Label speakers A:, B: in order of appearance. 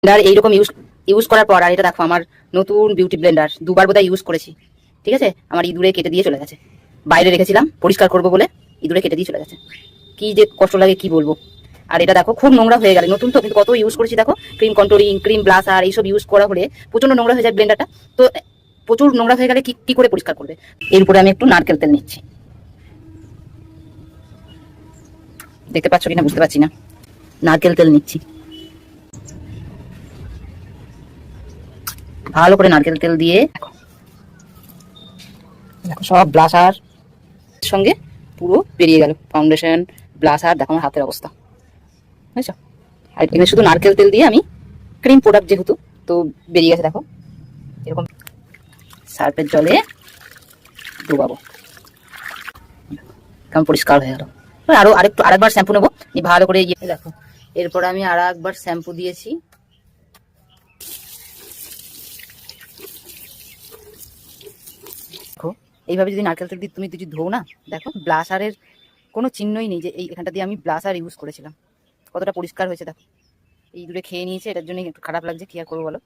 A: Blender এইরকম use করার পর, আর এটা দেখো আমার নতুন বিউটি ব্লেন্ডার, দুবার বোধহয় ইউজ করেছি। ঠিক আছে, আমার ইঁদুরে কেটে দিয়ে চলে গেছে। বাইরে রেখেছিলাম পরিষ্কার করবো বলে, ইঁদুরে কেটে দিয়ে চলে গেছে। কি যে কষ্ট লাগে কি বলবো। আর এটা দেখো খুব নোংরা হয়ে গেল, নতুন তো কিন্তু কত ইউজ করেছি দেখো, ক্রিম কন্ট্রোলিং, ক্রিম ব্লাসার এইসব ইউজ করা হলে প্রচন্ড নোংরা হয়ে যায় ব্লেন্ডারটা। তো প্রচুর নোংরা হয়ে গেলে কি করে পরিষ্কার করবে। এর উপরে আমি একটু নারকেল তেল নিচ্ছি, দেখতে পাচ্ছ কিনা বুঝতে পারছি না। নারকেল তেল নিচ্ছি, ভালো করে নারকেল তেল দিয়ে দেখো সব ব্লাসার সঙ্গে পুরো বেরিয়ে গেল, ফাউন্ডেশন ব্লাসার দেখো আমার হাতের অবস্থা, বুঝছো। আর এখানে শুধু নারকেল তেল দিয়ে আমি ক্রিম প্রোডাক্ট যেহেতু, তো বেরিয়ে গেছে দেখো এরকম। সার্ফের জলে ডুবাবো, কেমন পরিষ্কার হয়ে গেল। আরেকবার শ্যাম্পু নেবো, ভালো করে দেখো। এরপর আমি আরেকবার শ্যাম্পু দিয়েছি, দেখো এইভাবে যদি নারকেল তেল দিয়ে তুমি যদি ধোও না, দেখো ব্লাসারের কোনো চিহ্নই নেই যে এই এখানটা দিয়ে আমি ব্লাসার ইউজ করেছিলাম। কতটা পরিষ্কার হয়েছে দেখো। এই দূরে খেয়ে নিয়েছে, এটার জন্য একটু খারাপ লাগছে, কি আর করবো বলো।